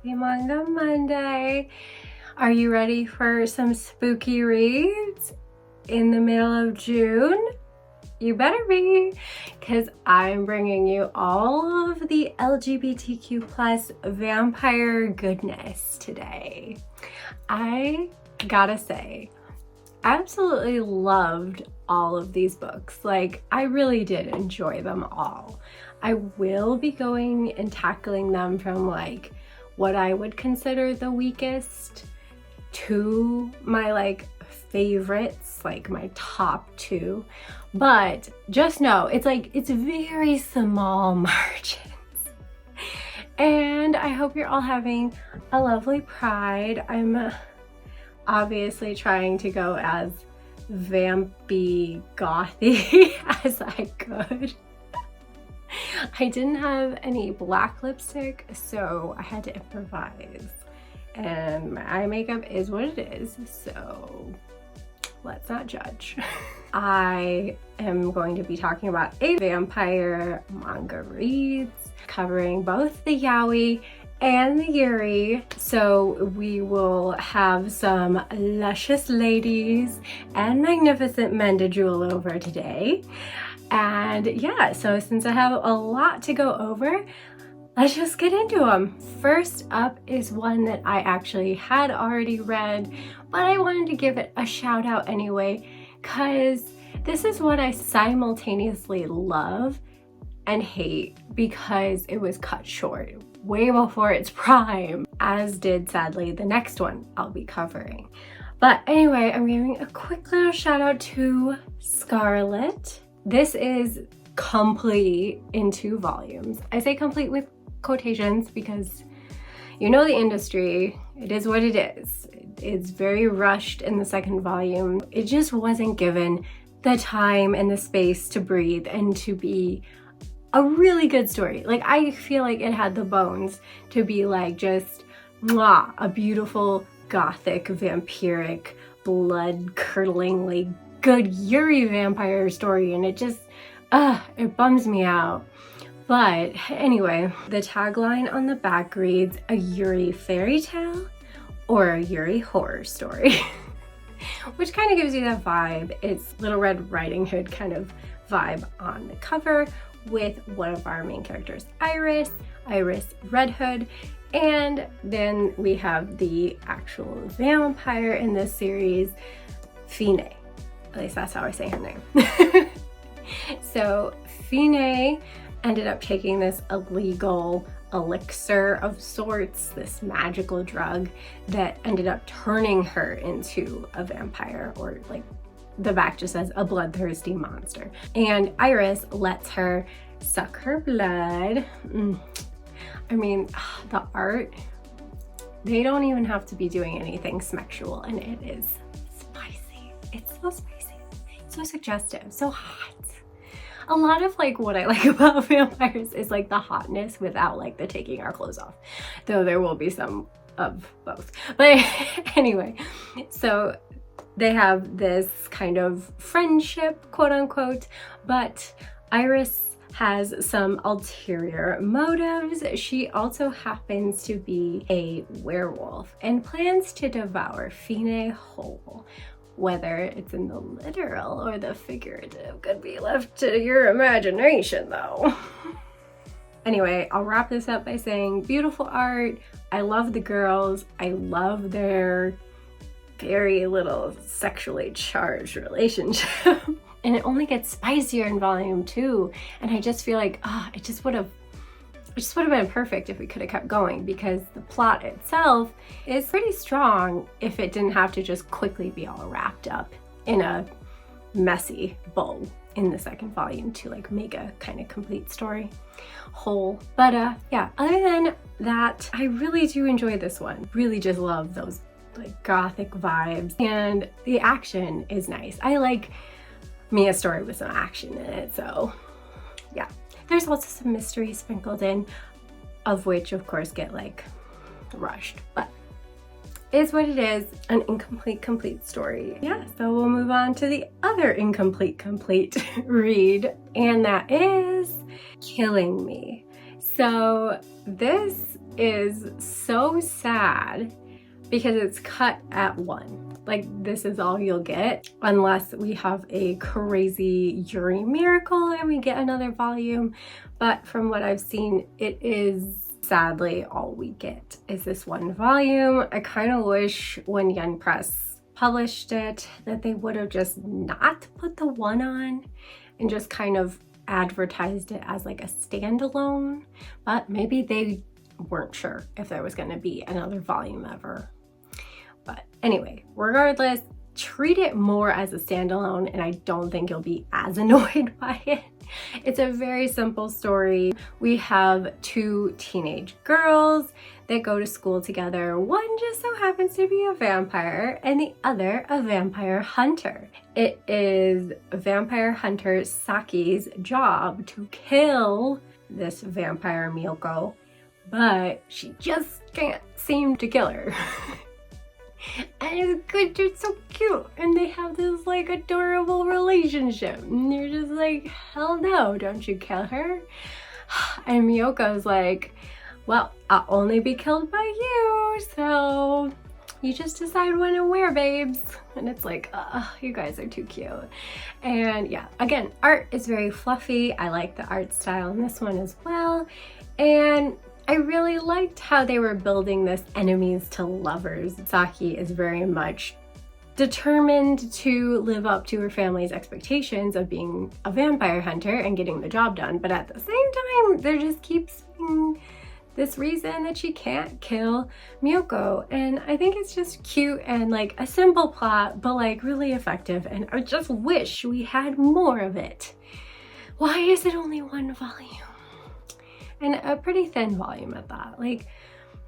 Happy Manga Monday. Are you ready for some spooky reads in the middle of June? You better be, because I'm bringing you all of the LGBTQ plus vampire goodness today. I gotta say, I absolutely loved all of these books. Like, I really did enjoy them all. I will be going and tackling them from like what I would consider the weakest to my favorites, like my top two. But just know, it's very small margins. And I hope you're all having a lovely Pride. I'm obviously trying to go as vampy gothy as I could. I didn't have any black lipstick, so I had to improvise. And my eye makeup is what it is, so let's not judge. I am going to be talking about a vampire manga reads, covering both the yaoi and the yuri. So we will have some luscious ladies and magnificent men to drool over today. And yeah, so since I have a lot to go over, let's just get into them. First up is one that I actually had already read, but I wanted to give it a shout out anyway, because this is what I simultaneously love and hate because it was cut short way before its prime, as did sadly the next one I'll be covering. But anyway, I'm giving a quick little shout out to Scarlett. This is complete in 2 volumes. I say complete with quotations because you know the industry, it is what it is. It's very rushed in the second volume. It just wasn't given the time and the space to breathe and to be a really good story. Like, I feel like it had the bones to be like just mwah, a beautiful gothic vampiric blood curdlingly good yuri vampire story, and it just it bums me out. But anyway, the tagline on the back reads, a yuri fairy tale or a yuri horror story. Which kind of gives you that vibe. It's Little Red Riding Hood kind of vibe on the cover, with one of our main characters, Iris Red Hood, and then we have the actual vampire in this series, Fine. At least that's how I say her name. So Fine ended up taking this illegal elixir of sorts, this magical drug that ended up turning her into a vampire, or like the back just says a bloodthirsty monster. And Iris lets her suck her blood. I mean, the art, they don't even have to be doing anything sexual, and it is spicy. It's so spicy, so suggestive, so hot. A lot of like what I like about vampires is like the hotness without like the taking our clothes off, though there will be some of both. But anyway, so they have this kind of friendship, quote unquote, but Iris has some ulterior motives. She also happens to be a werewolf and plans to devour Fine whole. Whether it's in the literal or the figurative could be left to your imagination though. Anyway, I'll wrap this up by saying beautiful art. I love the girls. I love their very little sexually charged relationship. And it only gets spicier in volume 2. And I just feel like, it just would have been perfect if we could have kept going, because the plot itself is pretty strong if it didn't have to just quickly be all wrapped up in a messy bow in the second volume to like make a kind of complete story whole. But yeah, other than that, I really do enjoy this one. Really just love those like gothic vibes, and the action is nice. I like me a story with some action in it, so yeah. There's also some mystery sprinkled in, of which of course get like rushed, but it is what it is, an incomplete complete story. Yeah, so we'll move on to the other incomplete complete read, and that is Killing Me. So this is so sad because it's cut at 1. Like, this is all you'll get unless we have a crazy Yuri miracle and we get another volume. But from what I've seen, it is sadly all we get is this 1 volume. I kind of wish when Yen Press published it that they would have just not put the 1 on and just kind of advertised it as like a standalone, but maybe they weren't sure if there was going to be another volume ever. But anyway, regardless, treat it more as a standalone and I don't think you'll be as annoyed by it. It's a very simple story. We have 2 teenage girls that go to school together. One just so happens to be a vampire and the other a vampire hunter. It is vampire hunter Saki's job to kill this vampire Miyoko, but she just can't seem to kill her. And it's good, they're so cute, and they have this like adorable relationship, and you're just like, hell no, don't you kill her? And Miyoko's like, well, I'll only be killed by you, so you just decide when and where, babes. And it's like, you guys are too cute. And yeah, again, art is very fluffy. I like the art style in this one as well. And I really liked how they were building this enemies to lovers. Saki is very much determined to live up to her family's expectations of being a vampire hunter and getting the job done, but at the same time, there just keeps being this reason that she can't kill Miyoko. And I think it's just cute and like a simple plot, but like really effective, and I just wish we had more of it. Why is it only 1 volume? And a pretty thin volume at that. Like,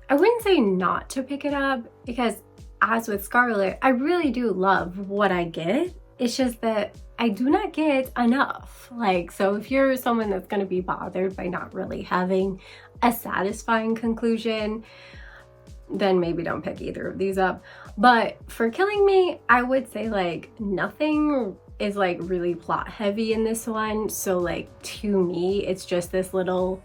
I wouldn't say not to pick it up because as with Scarlett, I really do love what I get. It's just that I do not get enough. Like, so if you're someone that's going to be bothered by not really having a satisfying conclusion, then maybe don't pick either of these up. But for Killing Me, I would say like nothing is like really plot heavy in this one. So like to me, it's just this little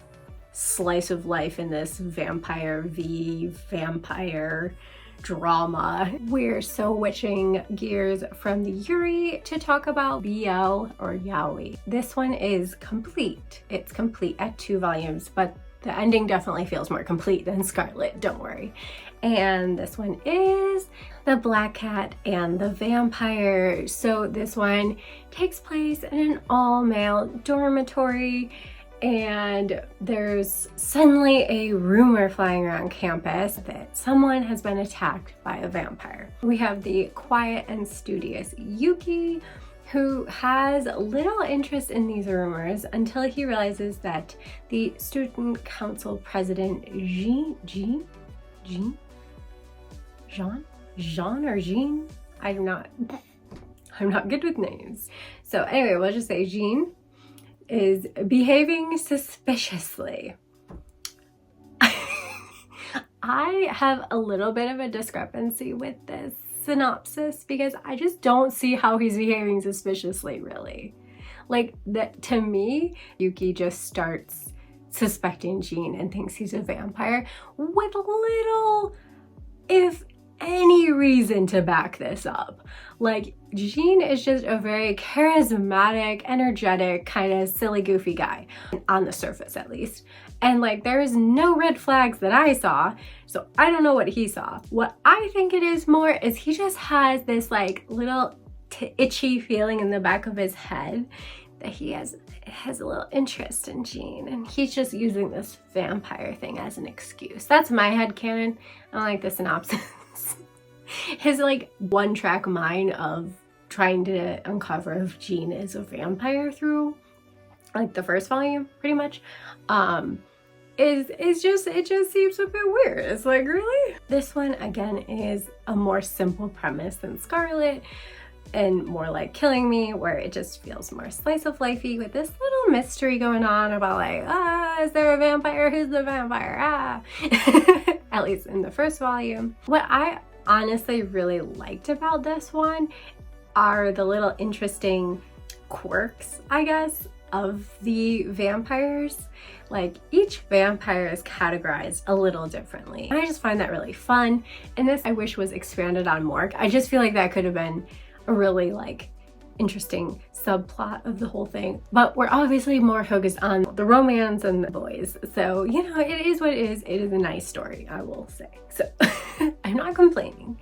slice of life in this vampire vampire drama. We're switching gears from the Yuri to talk about BL or Yaoi. This one is complete. It's complete at 2 volumes, but the ending definitely feels more complete than Scarlett, don't worry. And this one is The Black Cat and the Vampire. So this one takes place in an all-male dormitory, and there's suddenly a rumor flying around campus that someone has been attacked by a vampire. We have the quiet and studious Yuki, who has little interest in these rumors until he realizes that the student council president Jean, I'm not good with names. So anyway, we'll just say Jean is behaving suspiciously. I have a little bit of a discrepancy with this synopsis because I just don't see how he's behaving suspiciously, really. Like, that to me, Yuki just starts suspecting Jean and thinks he's a vampire with little, if any, reason to back this up. Like, Jean is just a very charismatic, energetic, kind of silly, goofy guy, on the surface at least. And like, there's no red flags that I saw, so I don't know what he saw. What I think it is more is he just has this like little itchy feeling in the back of his head that he has a little interest in Jean, and he's just using this vampire thing as an excuse. That's my headcanon. I don't like the synopsis. His like one-track mind of trying to uncover if Jean is a vampire through like the first volume, pretty much, it just seems a bit weird. It's like, really? This one again is a more simple premise than Scarlett and more like Killing Me, where it just feels more slice of lifey with this little mystery going on about like, is there a vampire? Who's the vampire? At least in the first volume. What I honestly really liked about this one are the little interesting quirks, I guess, of the vampires. Like each vampire is categorized a little differently. And I just find that really fun. And this I wish was expanded on more. I just feel like that could have been a really like interesting subplot of the whole thing. But we're obviously more focused on the romance and the boys. So, you know, it is what it is. It is a nice story, I will say. So I'm not complaining,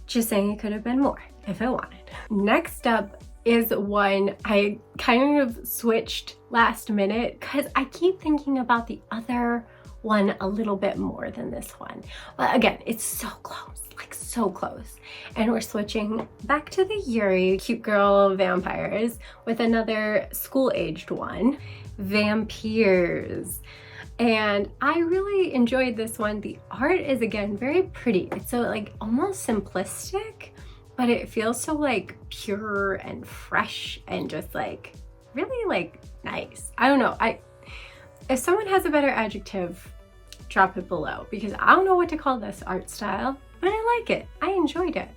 just saying it could have been more if I wanted. Next up is one I kind of switched last minute because I keep thinking about the other one a little bit more than this one. But again, it's so close, like so close. And we're switching back to the Yuri cute girl vampires with another school-aged one, Vampeerz. And I really enjoyed this one. The art is again very pretty. It's so like almost simplistic, but it feels so like pure and fresh and just like really like nice. I don't know. If someone has a better adjective, drop it below because I don't know what to call this art style, but I like it. I enjoyed it.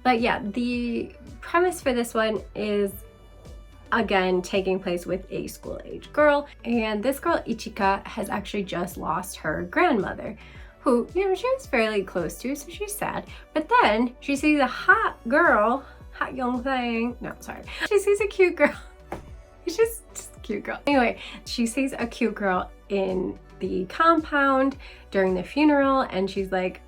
But yeah, the premise for this one is again taking place with a school-age girl, and this girl Ichika has actually just lost her grandmother, who, you know, she was fairly close to, so she's sad. But then she sees a hot girl, hot young thing. No, sorry. She sees a cute girl. It's just a cute girl. Anyway, she sees a cute girl in the compound during the funeral, and she's like,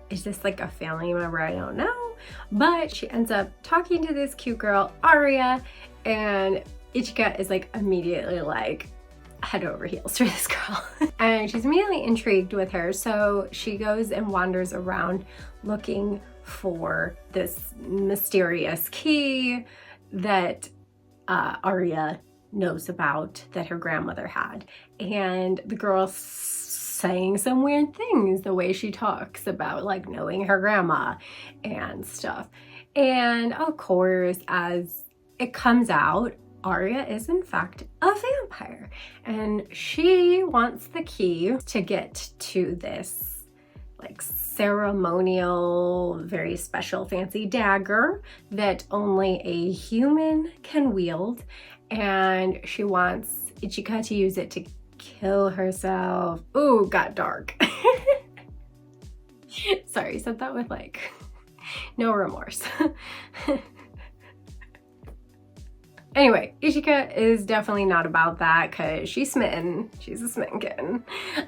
is this like a family member? I don't know. But she ends up talking to this cute girl, Aria, and Ichika is like immediately like head over heels for this girl. And she's immediately intrigued with her, so she goes and wanders around looking for this mysterious key that Aria knows about that her grandmother had. And the girl's saying some weird things, the way she talks about like knowing her grandma and stuff. And of course, as it comes out, Aria is in fact a vampire, and she wants the key to get to this like ceremonial, very special, fancy dagger that only a human can wield, and she wants Ichika to use it to kill herself. Ooh, got dark. Sorry, said that with like no remorse. Anyway, Ichika is definitely not about that because she's smitten. She's a smitten kitten.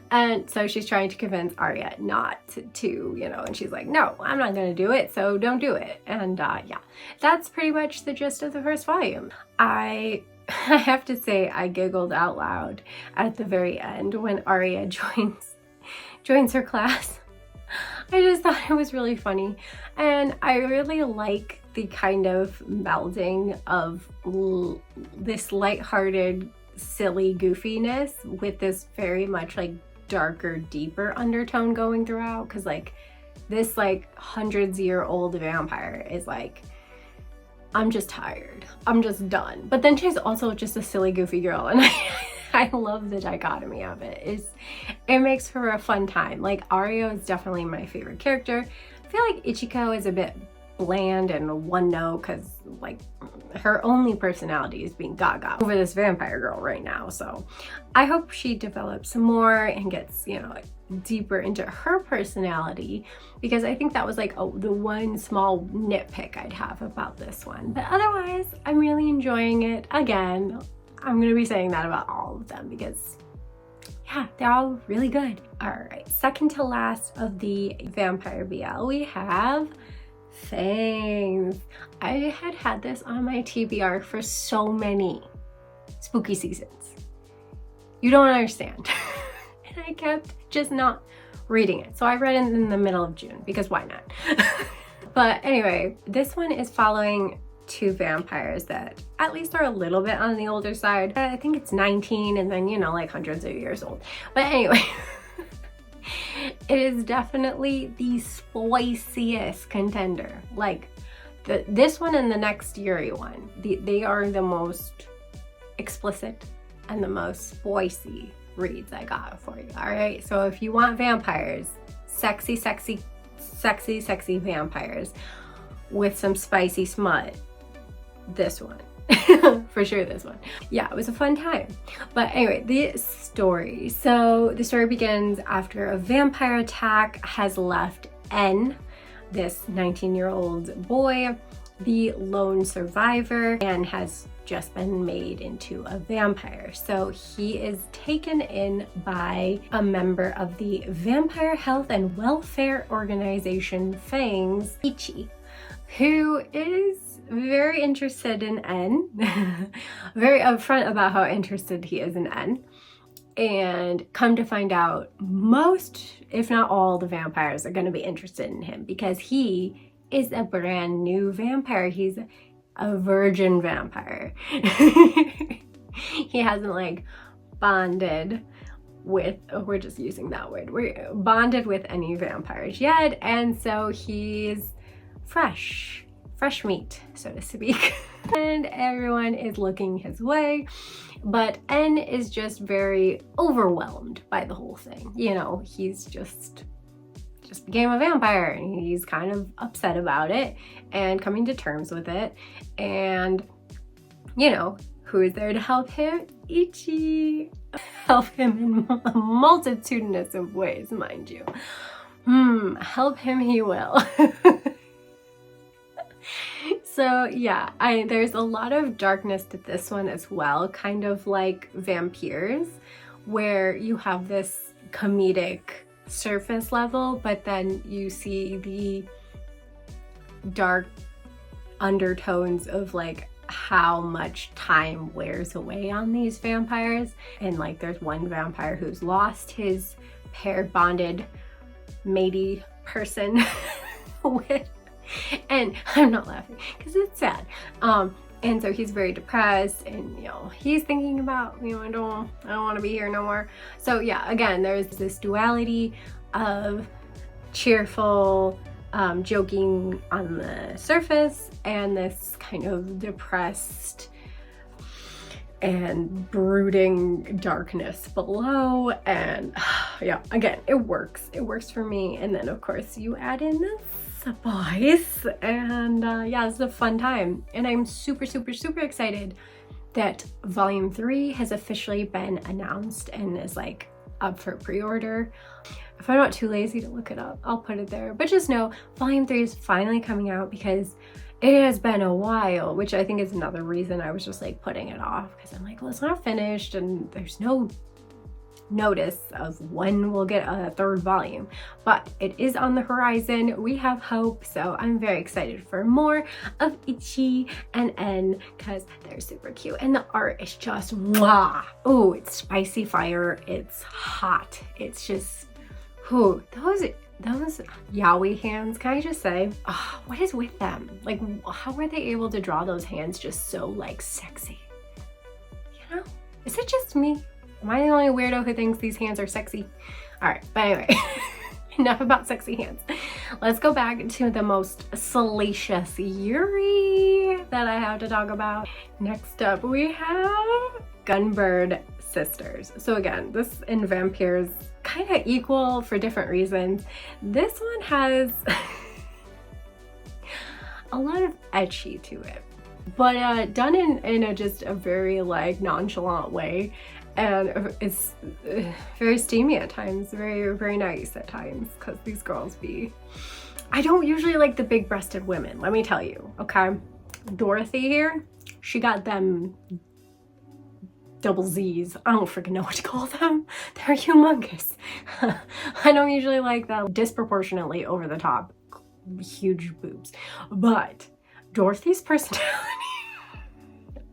And so she's trying to convince Aria not to, you know, and she's like, no, I'm not going to do it, so don't do it. And yeah, that's pretty much the gist of the first volume. I have to say I giggled out loud at the very end when Aria joins her class. I just thought it was really funny, and I really like the kind of melding of this lighthearted, silly goofiness with this very much like darker, deeper undertone going throughout, because like this like hundreds-year-old vampire is like, I'm just tired, I'm just done. But then she's also just a silly, goofy girl, and I love the dichotomy of it. It makes for a fun time. Like Aria is definitely my favorite character. I feel like Ichiko is a bit bland and one note because like her only personality is being gaga over this vampire girl right now. So I hope she develops some more and gets, you know, deeper into her personality, because I think that was like the one small nitpick I'd have about this one. But otherwise, I'm really enjoying it. Again, I'm gonna be saying that about all of them because yeah, they're all really good. All right, second to last of the Vampire BL, we have Fangs. I had this on my TBR for so many spooky seasons. You don't understand. And I kept just not reading it. So I read it in the middle of June because why not? But anyway, this one is following two vampires that at least are a little bit on the older side. I think it's 19 and then, you know, like hundreds of years old. But anyway, it is definitely the spiciest contender. Like this one and the next Yuri one, they are the most explicit and the most spicy reads I got for you. All right, so if you want vampires, sexy vampires with some spicy smut, this one For sure this one. Yeah, it was a fun time. But anyway, the story. So the story begins after a vampire attack has left N, this 19-year-old boy, the lone survivor, and has just been made into a vampire. So he is taken in by a member of the vampire health and welfare organization Fangs, Ichi, who is very interested in N, very upfront about how interested he is in N. And come to find out, most, if not all, the vampires are going to be interested in him because he is a brand new vampire. He's a virgin vampire. He hasn't like bonded with, we're just using that word, we're bonded with any vampires yet, and so he's fresh meat, so to speak. And everyone is looking his way, but N is just very overwhelmed by the whole thing. You know, he's just became a vampire and he's kind of upset about it and coming to terms with it. And you know, who is there to help him? Ichi. Help him in a multitudinous of ways, mind you. Help him he will. So yeah, there's a lot of darkness to this one as well, kind of like Vampeerz, where you have this comedic surface level, but then you see the dark undertones of like how much time wears away on these vampires. And like there's one vampire who's lost his pair bonded matey person with, and I'm not laughing because it's sad. And so he's very depressed, and you know, he's thinking about, you know, I don't want to be here no more. So yeah, again, there's this duality of cheerful, joking on the surface, and this kind of depressed and brooding darkness below. And yeah, again, it works for me. And then of course you add in this boys, and yeah, it's a fun time. And I'm super excited that volume 3 has officially been announced and is like up for pre-order. If I'm not too lazy to look it up, I'll put it there. But just know volume 3 is finally coming out because it has been a while, which I think is another reason I was just like putting it off, because I'm like, well, it's not finished and there's no notice of when we'll get a 3rd volume, but it is on the horizon. We have hope, so I'm very excited for more of Ichi and N because they're super cute, and the art is just mwah. Oh, it's spicy fire, it's hot, it's just, who those yaoi hands, can I just say, oh, what is with them? Like, how were they able to draw those hands just so like sexy? You know, is it just me? Am I the only weirdo who thinks these hands are sexy? All right, but anyway, enough about sexy hands. Let's go back to the most salacious Yuri that I have to talk about. Next up, we have Gunbured sisters. So again, this and Vampeerz kind of equal for different reasons. This one has a lot of ecchi to it, but done in a just a very like nonchalant way. And it's very steamy at times, very nice at times, because these girls I don't usually like the big-breasted women, let me tell you, okay? Dorothy here, she got them double Z's. I don't freaking know what to call them. They're humongous. I don't usually like that disproportionately over the top, huge boobs. But Dorothy's personality,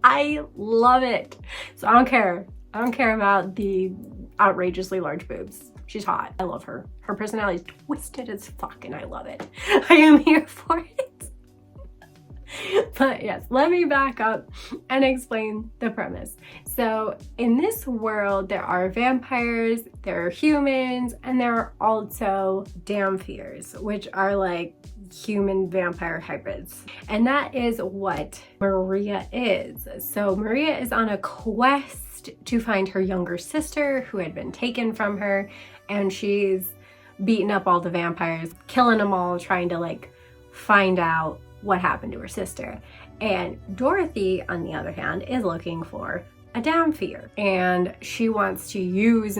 I love it. So I don't care. I don't care about the outrageously large boobs. She's hot. I love her. Her personality is twisted as fuck and I love it. I am here for it. But yes, let me back up and explain the premise. So in this world, there are vampires, there are humans, and there are also Vampeerz, which are like human vampire hybrids. And that is what Maria is. So Maria is on a quest to find her younger sister who had been taken from her, and she's beating up all the vampires, killing them all, trying to like find out what happened to her sister. And Dorothy, on the other hand, is looking for a Vampeerz, and she wants to use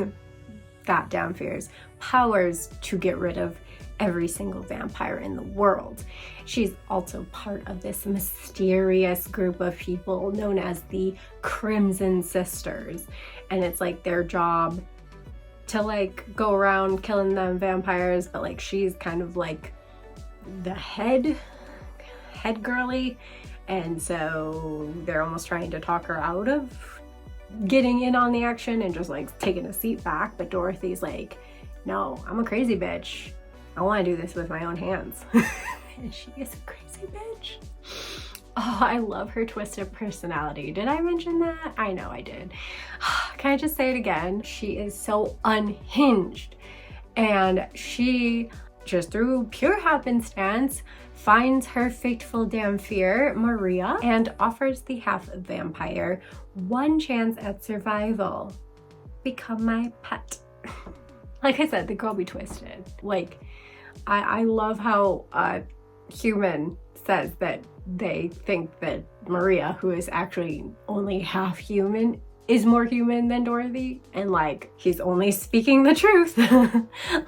that Vampeerz's powers to get rid of every single vampire in the world. She's also part of this mysterious group of people known as the Crimson Sisters, and it's like their job to like go around killing them vampires, but like she's kind of like the head girly, and so they're almost trying to talk her out of getting in on the action and just like taking a seat back. But Dorothy's like, no, I'm a crazy bitch. I want to do this with my own hands. And she is a crazy bitch. Oh, I love her twisted personality. Did I mention that? I know I did. Can I just say it again? She is so unhinged, and she, just through pure happenstance, finds her fateful Vampeerz, Maria, and offers the half-vampire one chance at survival. Become my pet. Like I said, the girl be twisted. Like, I love how a human says that they think that Maria, who is actually only half human, is more human than Dorothy, and like he's only speaking the truth.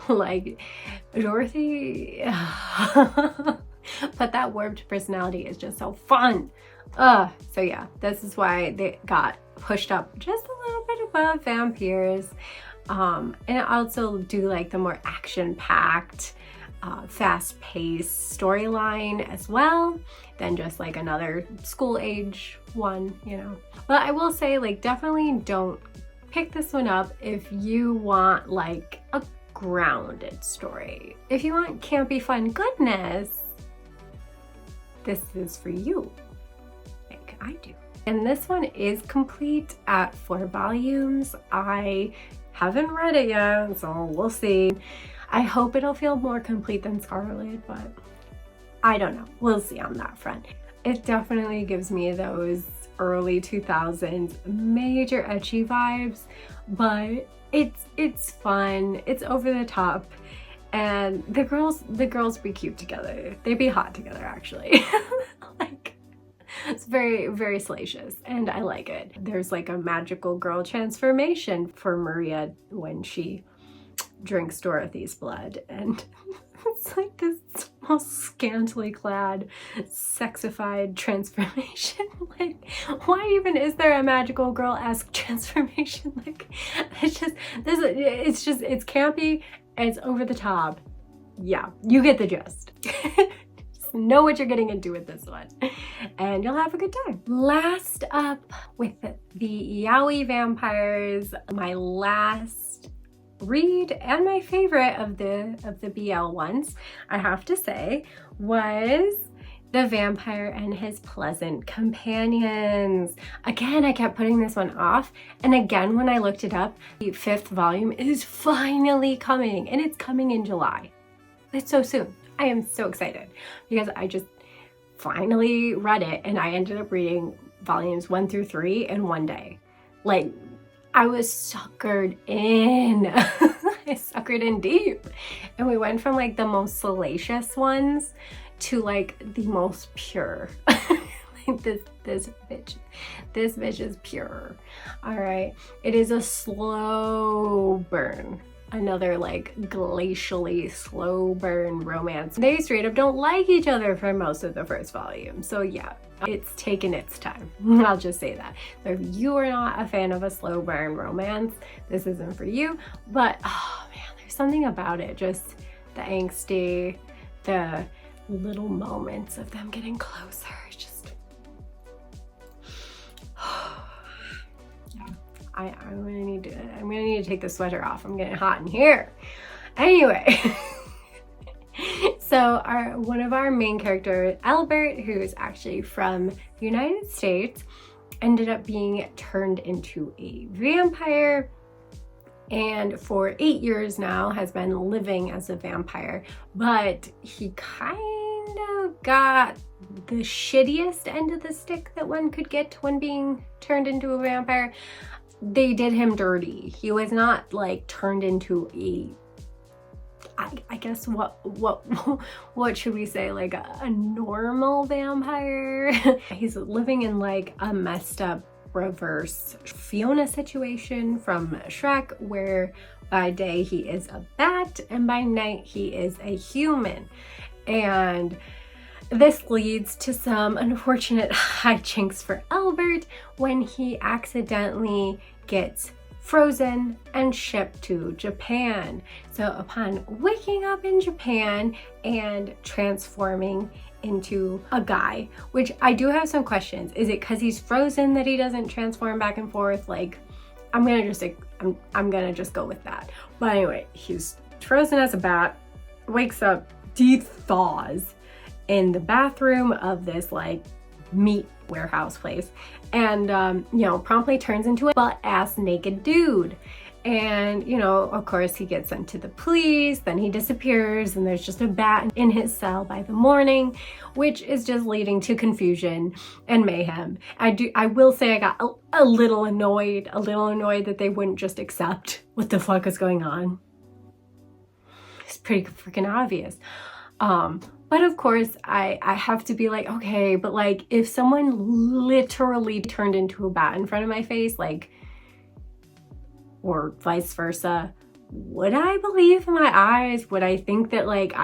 Like Dorothy, but that warped personality is just so fun. So yeah, this is why they got pushed up just a little bit above Vampeerz. And I also do like the more action-packed, fast-paced storyline as well than just like another school age one, you know. But I will say, like, definitely don't pick this one up if you want like a grounded story. If you want campy fun goodness, this is for you, like I do. And this one is complete at 4 volumes. I haven't read it yet, so we'll see. I hope it'll feel more complete than Scarlett, but I don't know. We'll see on that front. It definitely gives me those early 2000s major ecchi vibes, but it's fun. It's over the top, and the girls be cute together. They be hot together, actually. Like, it's very, very salacious, and I like it. There's like a magical girl transformation for Maria when she drinks Dorothy's blood, and it's like this most scantily clad, sexified transformation. Like, why even is there a magical girl-esque transformation? Like, it's campy, it's over the top. Yeah, you get the gist. Just know what you're getting into with this one, and you'll have a good time. Last up with the yaoi vampires, my last read and my favorite of the BL ones, I have to say, was The Vampire and His Pleasant Companions. Again, I kept putting this one off, and again when I looked it up, the 5th volume is finally coming, and it's coming in July. It's so soon. I am so excited because I just finally read it, and I ended up reading volumes 1 through 3 in one day. Like, I was suckered in. I suckered in deep. And we went from like the most salacious ones to like the most pure. Like this bitch is pure. All right. It is a slow burn. Another like glacially slow burn romance. They straight up don't like each other for most of the first volume. So yeah, it's taken its time. I'll just say that. So if you are not a fan of a slow burn romance, this isn't for you. But oh man, there's something about it. Just the angsty, the little moments of them getting closer. Just I'm gonna need to take the sweater off. I'm getting hot in here. Anyway, so one of our main characters, Albert, who's actually from the United States, ended up being turned into a vampire, and for 8 years now has been living as a vampire, but he kind of got the shittiest end of the stick that one could get when being turned into a vampire. They did him dirty. He was not like turned into I guess what should we say, like a normal vampire. He's living in like a messed up reverse Fiona situation from Shrek, where by day he is a bat and by night he is a human. And this leads to some unfortunate hijinks for Albert when he accidentally gets frozen and shipped to Japan. So upon waking up in Japan and transforming into a guy, which I do have some questions. Is it because he's frozen that he doesn't transform back and forth? Like, I'm gonna just go with that. But anyway, he's frozen as a bat, wakes up, de-thaws in the bathroom of this like meat warehouse place, and you know, promptly turns into a butt-ass naked dude. And you know, of course he gets sent to the police, then he disappears, and there's just a bat in his cell by the morning, which is just leading to confusion and mayhem. I will say I got a little annoyed that they wouldn't just accept what the fuck is going on. It's pretty freaking obvious. But of course, I have to be like, okay, but like if someone literally turned into a bat in front of my face, like, or vice versa, would I believe my eyes? Would I think that like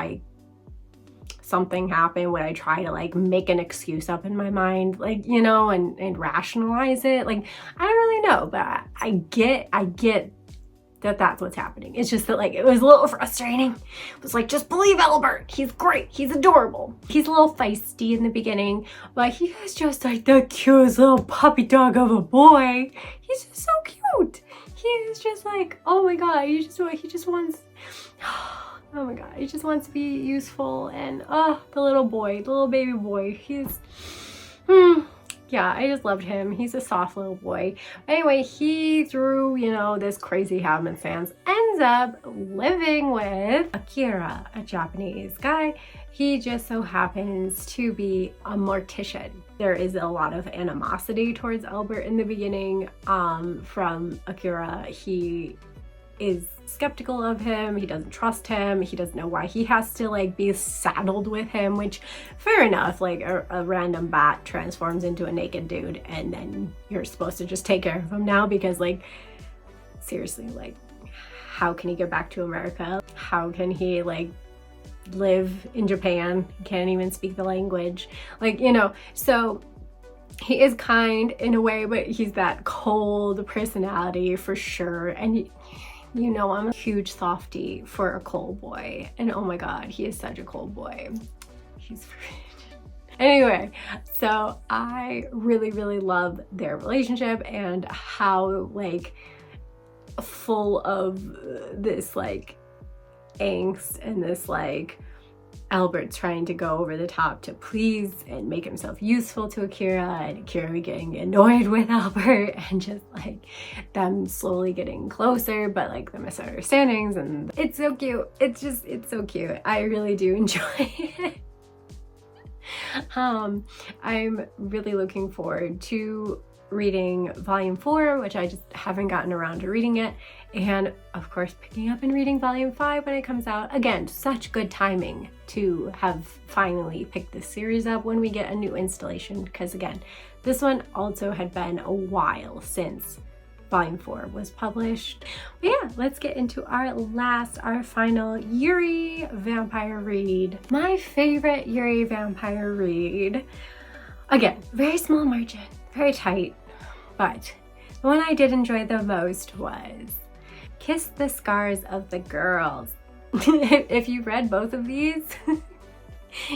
something happened? Would I try to like make an excuse up in my mind, like, you know, and rationalize it? Like, I don't really know, but I get that that's what's happening. It's just that like it was a little frustrating. It was like, just believe Albert. He's great. He's adorable. He's a little feisty in the beginning, but he is just like the cutest little puppy dog of a boy. He's just so cute. He is just like, oh my god, he just wants, oh my god, he just wants to be useful. And the little boy, the little baby boy, he's yeah, I just loved him. He's a soft little boy. Anyway, he, through, you know, this crazy happenstance, ends up living with Akira, a Japanese guy. He just so happens to be a mortician. There is a lot of animosity towards Albert in the beginning from Akira. He is skeptical of him, he doesn't trust him, he doesn't know why he has to like be saddled with him, which fair enough, like a random bat transforms into a naked dude and then you're supposed to just take care of him now, because like seriously, like how can he get back to America? How can he like live in Japan? He can't even speak the language, like, you know. So he is kind in a way, but he's that cold personality for sure. And you know, I'm a huge softie for a cold boy, and oh my god, he is such a cold boy. He's anyway, so I really love their relationship and how like full of this like angst and this like Albert's trying to go over the top to please and make himself useful to Akira, and Akira getting annoyed with Albert, and just like them slowly getting closer, but like the misunderstandings, and it's so cute. It's so cute. I really do enjoy it. I'm really looking forward to reading volume 4, which I just haven't gotten around to reading yet, and of course picking up and reading volume 5 when it comes out. Again, such good timing to have finally picked this series up when we get a new installation, because again, this one also had been a while since volume 4 was published. But yeah, let's get into our final Yuri vampire read. My favorite Yuri vampire read, again, very small margin, very tight, but the one I did enjoy the most was Kiss the Scars of the Girls. If you read both of these,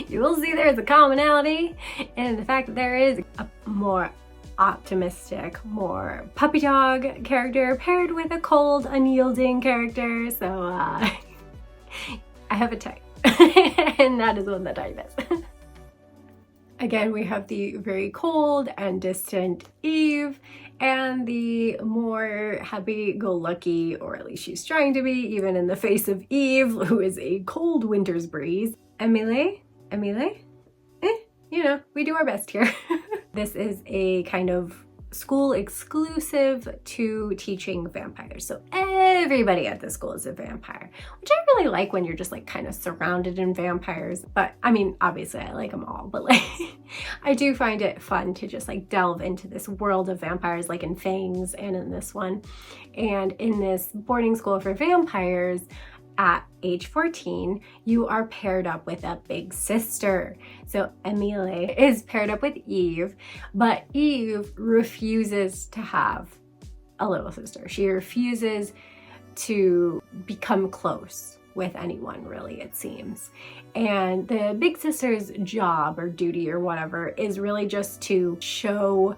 you will see there's a commonality in the fact that there is a more optimistic, more puppy dog character paired with a cold, unyielding character. So I have a type, and that is what the type is. Again, we have the very cold and distant Eve, and the more happy-go-lucky, or at least she's trying to be, even in the face of Eve, who is a cold winter's breeze, Emile? You know, we do our best here. This is a kind of school exclusive to teaching vampires. So everybody at the school is a vampire, which I really like when you're just like kind of surrounded in vampires. But I mean, obviously I like them all, but like I do find it fun to just like delve into this world of vampires, like in Fangs and in this one. And in this boarding school for vampires, at age 14, you are paired up with a big sister. So Emile is paired up with Eve, but Eve refuses to have a little sister. She refuses to become close with anyone, really, it seems. And the big sister's job or duty or whatever is really just to show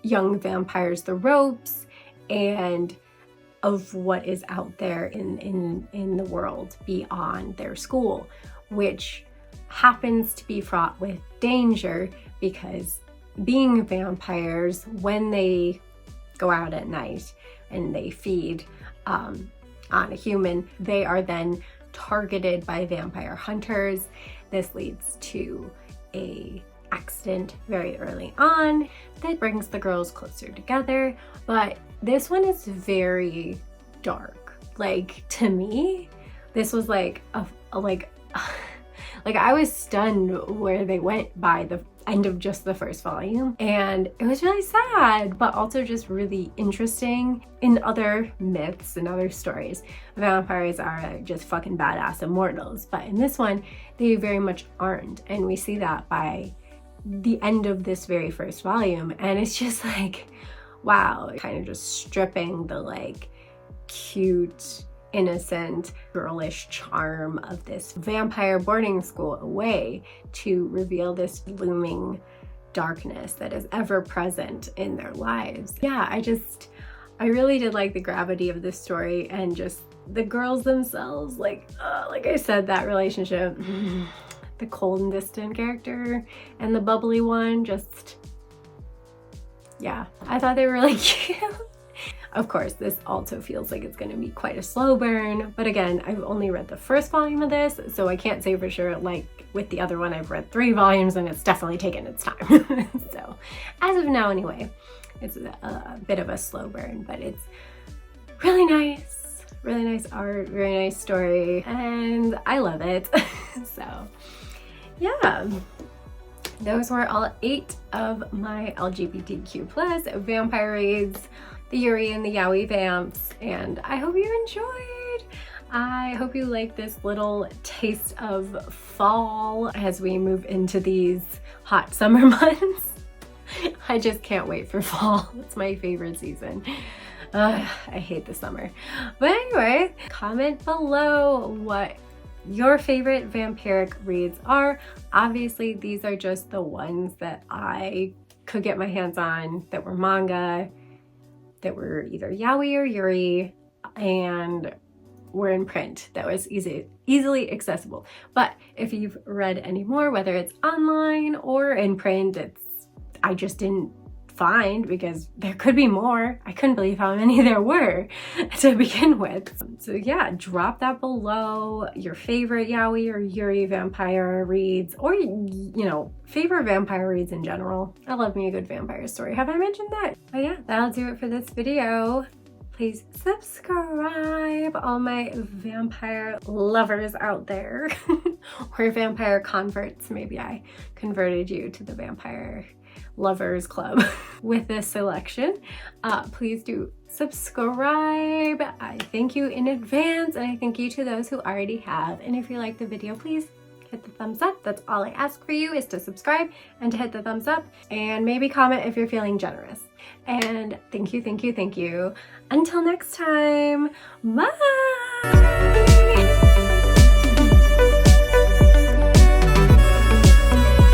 young vampires the ropes and of what is out there in the world beyond their school, which happens to be fraught with danger because being vampires, when they go out at night and they feed on a human, they are then targeted by vampire hunters. This leads to an accident very early on that brings the girls closer together, but this one is very dark. Like, to me, this was like like I was stunned where they went by the end of just the first volume, and it was really sad, but also just really interesting. In other myths and other stories, vampires are just fucking badass immortals, but in this one, they very much aren't, and we see that by the end of this very first volume, and it's just like, wow, kind of just stripping the like cute, innocent, girlish charm of this vampire boarding school away to reveal this looming darkness that is ever present in their lives. Yeah, I really did like the gravity of this story, and just the girls themselves, like I said, that relationship, the cold and distant character and the bubbly one, just, yeah, I thought they were really cute. Of course, this also feels like it's going to be quite a slow burn, but again, I've only read the first volume of this, so I can't say for sure. Like with the other one, I've read 3 volumes and it's definitely taken its time. So as of now anyway, it's a bit of a slow burn, but it's really nice art, very nice story, and I love it. So yeah, those were all 8 of my LGBTQ plus vampire reads, the Yuri and the Yaoi vamps, and I hope you enjoyed. I hope you like this little taste of fall as we move into these hot summer months. I just can't wait for fall. It's my favorite season. I hate the summer. But anyway, comment below what your favorite vampiric reads are. Obviously, these are just the ones that I could get my hands on that were manga, that were either yaoi or yuri, and were in print that was easily accessible. But if you've read any more, whether it's online or in print, I just didn't find, because there could be more. I couldn't believe how many there were to begin with. So yeah, drop that below, your favorite yaoi or yuri vampire reads, or favorite vampire reads in general. I love me a good vampire story. Have I mentioned that? But yeah, that'll do it for this video. Please subscribe, all my vampire lovers out there, or vampire converts. Maybe I converted you to the vampire lovers club with this selection. Please do subscribe. I thank you in advance, and I thank you to those who already have. And if you like the video, please hit the thumbs up. That's all I ask for you, is to subscribe and to hit the thumbs up, and maybe comment if you're feeling generous. And thank you. Until next time, bye.